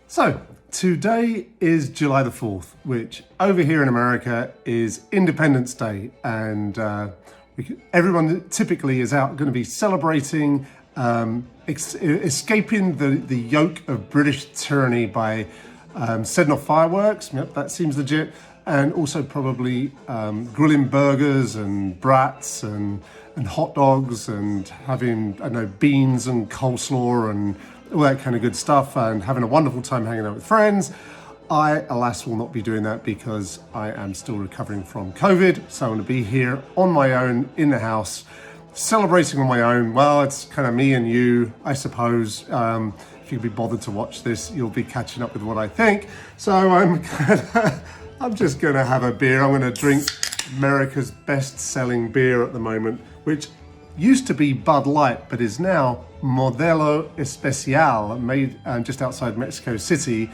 So today is July the 4th, which over here in America is Independence Day, and everyone typically is out going to be celebrating, escaping the yoke of British tyranny by setting off fireworks. Yep, that seems legit. And also probably grilling burgers and brats and hot dogs and having, I don't know, beans and coleslaw and all that kind of good stuff, and having a wonderful time hanging out with friends. I, alas, will not be doing that because I am still recovering from COVID. So I'm going to be here on my own in the house, celebrating on my own. Well, it's kind of me and you, I suppose. If you'd be bothered to watch this, you'll be catching up with what I think. So I'm just going to have a beer. I'm going to drink America's best-selling beer at the moment, which used to be Bud Light, but is now Modelo Especial, made just outside Mexico City.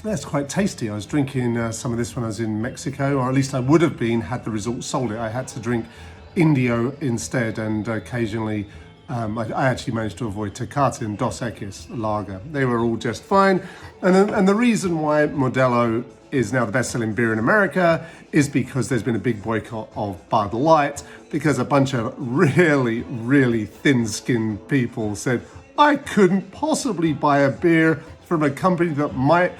That's quite tasty. I was drinking some of this when I was in Mexico, or at least I would have been had the resort sold it. I had to drink Indio instead, and occasionally I actually managed to avoid Tecate and Dos Equis lager. They were all just fine. And the reason why Modelo is now the best-selling beer in America is because there's been a big boycott of Bud Light, because a bunch of really, really thin-skinned people said, I couldn't possibly buy a beer from a company that might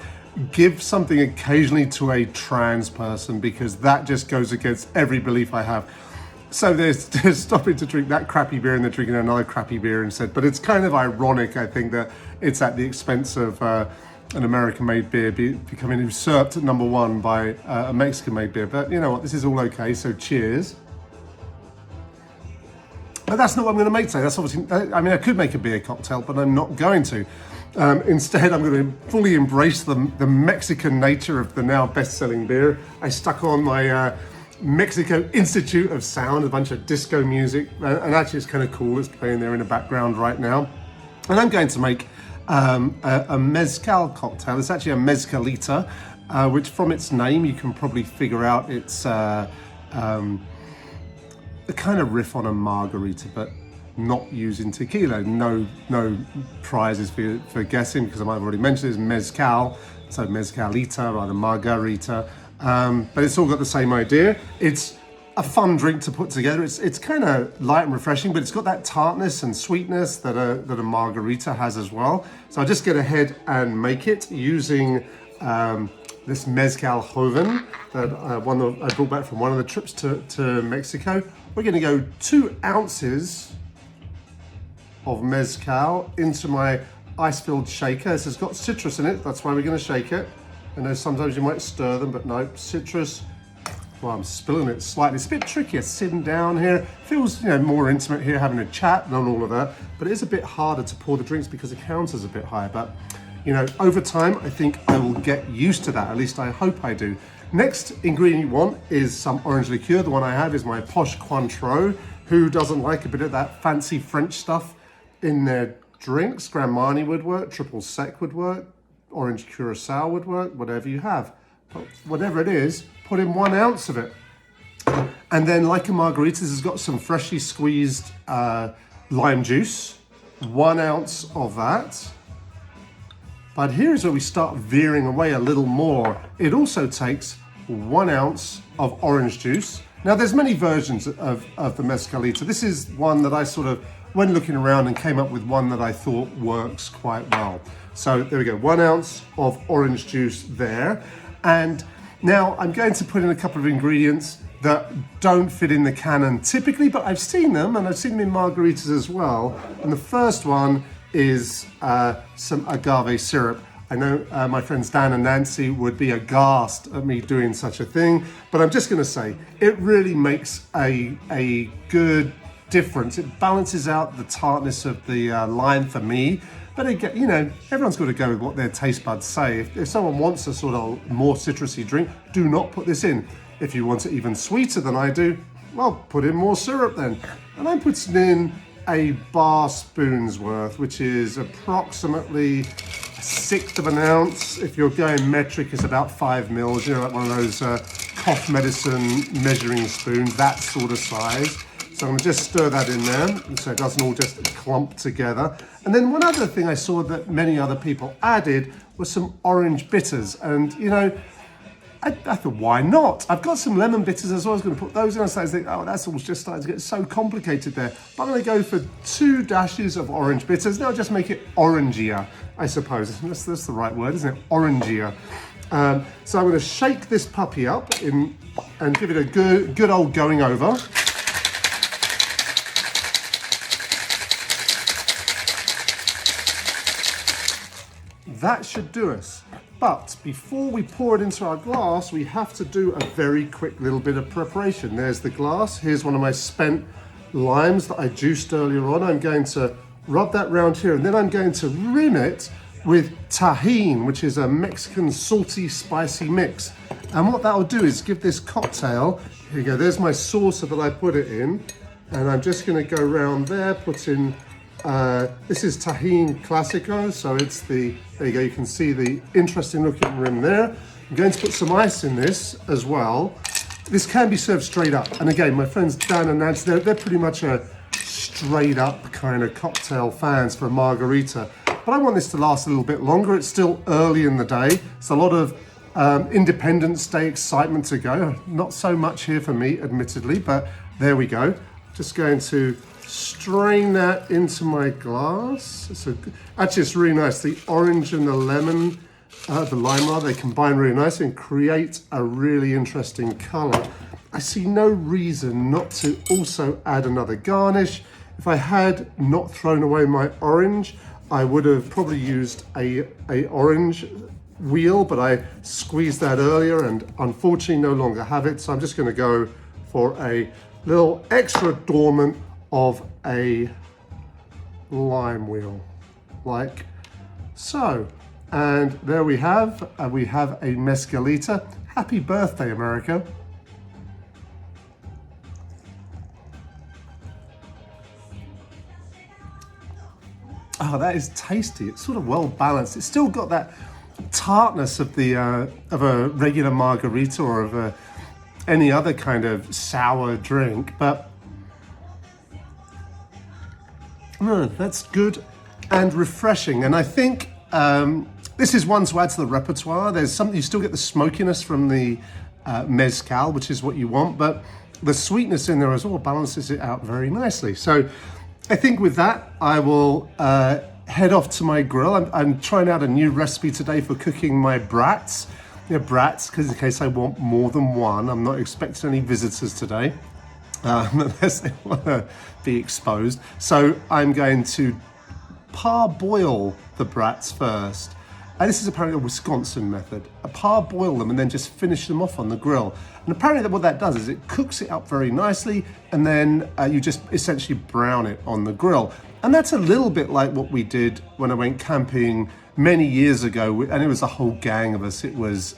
give something occasionally to a trans person, because that just goes against every belief I have. So they're stopping to drink that crappy beer and they're drinking another crappy beer instead. But it's kind of ironic, I think, that it's at the expense of an American-made beer becoming usurped at number one by a Mexican-made beer. But you know what, this is all okay, so cheers. But that's not what I'm going to make today. That's obviously, I mean, I could make a beer cocktail, but I'm not going to. Instead, I'm going to fully embrace the Mexican nature of the now best-selling beer. I stuck on my Mexico Institute of Sound, a bunch of disco music, and actually it's kind of cool. It's playing there in the background right now. And I'm going to make a mezcal cocktail. It's actually a mezcalita, which from its name you can probably figure out it's a kind of riff on a margarita, but not using tequila. No prizes for guessing, because I might have already mentioned it's mezcal, so mezcalita rather than margarita. But it's all got the same idea. It's a fun drink to put together. It's kind of light and refreshing, but it's got that tartness and sweetness that a margarita has as well. So I'll just get ahead and make it using this mezcal joven that I brought back from one of the trips to Mexico. We're going to go 2 ounces of mezcal into my ice-filled shaker. This has got citrus in it, that's why we're going to shake it. I know sometimes you might stir them, but no, citrus. Well, I'm spilling it slightly. It's a bit trickier sitting down here. Feels, more intimate here, having a chat and all of that. But it is a bit harder to pour the drinks because the counter's a bit higher. But, over time, I think I will get used to that. At least I hope I do. Next ingredient you want is some orange liqueur. The one I have is my Posh Cointreau. Who doesn't like a bit of that fancy French stuff in their drinks? Grand Marnier would work, triple sec would work, orange curacao would work, whatever you have. But whatever it is, put in 1 ounce of it. And then, like a margarita, this has got some freshly squeezed lime juice, 1 ounce of that. But here's where we start veering away a little more. It also takes 1 ounce of orange juice. Now, there's many versions of the mezcalita. This is one that I sort of went looking around and came up with one that I thought works quite well. So there we go, 1 ounce of orange juice there. And now I'm going to put in a couple of ingredients that don't fit in the canon typically, but I've seen them, and I've seen them in margaritas as well. And the first one is some agave syrup. I know my friends Dan and Nancy would be aghast at me doing such a thing, but I'm just gonna say, it really makes a good difference. It balances out the tartness of the lime for me. But again, everyone's got to go with what their taste buds say. If someone wants a sort of more citrusy drink, do not put this in. If you want it even sweeter than I do, well, put in more syrup then. And I'm putting in a bar spoon's worth, which is approximately 1/6 of an ounce. If you're going metric, it's about 5 mils, like one of those cough medicine measuring spoons, that sort of size. So I'm going to just stir that in there so it doesn't all just clump together. And then one other thing I saw that many other people added was some orange bitters. And, you know, I thought, why not? I've got some lemon bitters as well. I was going to put those in. I started to think, oh, that's all just starting to get so complicated there. But I'm going to go for 2 dashes of orange bitters. Now just make it orangier, I suppose. That's the right word, isn't it? Orangier. So I'm going to shake this puppy up and give it a good old going over. That should do us. But before we pour it into our glass, we have to do a very quick little bit of preparation. There's the glass. Here's one of my spent limes that I juiced earlier on. I'm going to rub that round here, and then I'm going to rim it with Tajín, which is a Mexican salty, spicy mix. And what that will do is give this cocktail, here you go, there's my saucer that I put it in, and I'm just going to go around there, put in, this is Tajín Classico, so it's the, there you go, you can see the interesting looking rim there. I'm going to put some ice in this as well. This can be served straight up, and again, my friends Dan and Nancy, they're pretty much a straight up kind of cocktail fans for a margarita. But I want this to last a little bit longer. It's still early in the day. It's a lot of Independence Day excitement to go. Not so much here for me, admittedly, but there we go. Just going to strain that into my glass. So actually, it's really nice. The orange and the lemon, the lime rather, they combine really nicely and create a really interesting color. I see no reason not to also add another garnish. If I had not thrown away my orange, I would have probably used a orange wheel, but I squeezed that earlier and unfortunately no longer have it. So I'm just going to go for a little extra adornment of a lime wheel, like so. And there we have a Mezcalita. Happy birthday, America. Oh, that is tasty. It's sort of well balanced. It's still got that tartness of the of a regular margarita or of any other kind of sour drink, but that's good and refreshing. And I think this is one to add to the repertoire. There's something, you still get the smokiness from the mezcal, which is what you want, but the sweetness in there as well balances it out very nicely. So I think with that, I will head off to my grill. I'm trying out a new recipe today for cooking my brats. Yeah, brats, because in case I want more than one. I'm not expecting any visitors today, unless they want to be exposed. So I'm going to parboil the brats first. And this is apparently a Wisconsin method. Parboil them and then just finish them off on the grill. And apparently what that does is it cooks it up very nicely, and then you just essentially brown it on the grill. And that's a little bit like what we did when I went camping many years ago, and it was a whole gang of us. It was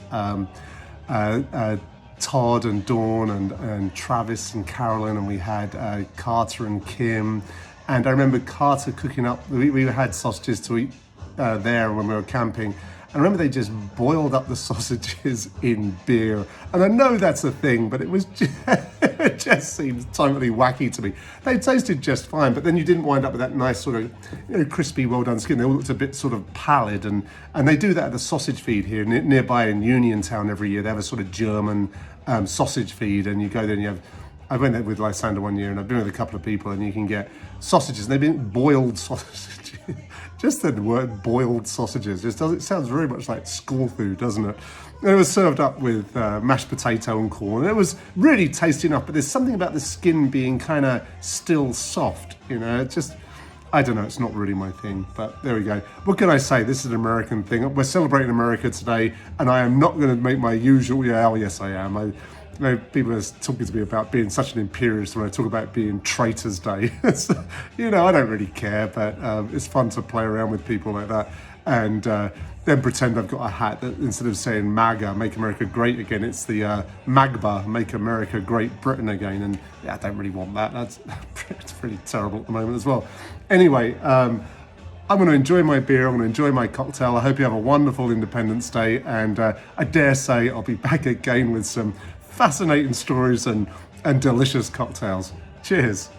Todd and Dawn and Travis and Carolyn, and we had Carter and Kim. And I remember Carter cooking up, we had sausages to eat there when we were camping. I remember they just boiled up the sausages in beer. And I know that's a thing, but it was just, it just seems totally wacky to me. They tasted just fine, but then you didn't wind up with that nice sort of crispy, well-done skin. They all looked a bit sort of pallid. And they do that at the sausage feed here nearby in Uniontown every year. They have a sort of German sausage feed, and you go there and you have, I went there with Lysander one year, and I've been with a couple of people, and you can get sausages, and they've been boiled sausages. Just the word boiled sausages, it sounds very much like school food, doesn't it? And it was served up with mashed potato and corn. It was really tasty enough, but there's something about the skin being kind of still soft, you know, it's just, I don't know, it's not really my thing, but there we go. What can I say? This is an American thing. We're celebrating America today, and I am not going to make my usual, yes I am. You know, people are talking to me about being such an imperialist when I talk about being Traitors Day. You know, I don't really care, but it's fun to play around with people like that. And then pretend I've got a hat that instead of saying MAGA, Make America Great Again, it's the MAGBA, Make America Great Britain Again. And yeah, I don't really want that. It's pretty terrible at the moment as well. Anyway, I'm going to enjoy my beer. I'm going to enjoy my cocktail. I hope you have a wonderful Independence Day. And I dare say I'll be back again with some fascinating stories and delicious cocktails. Cheers.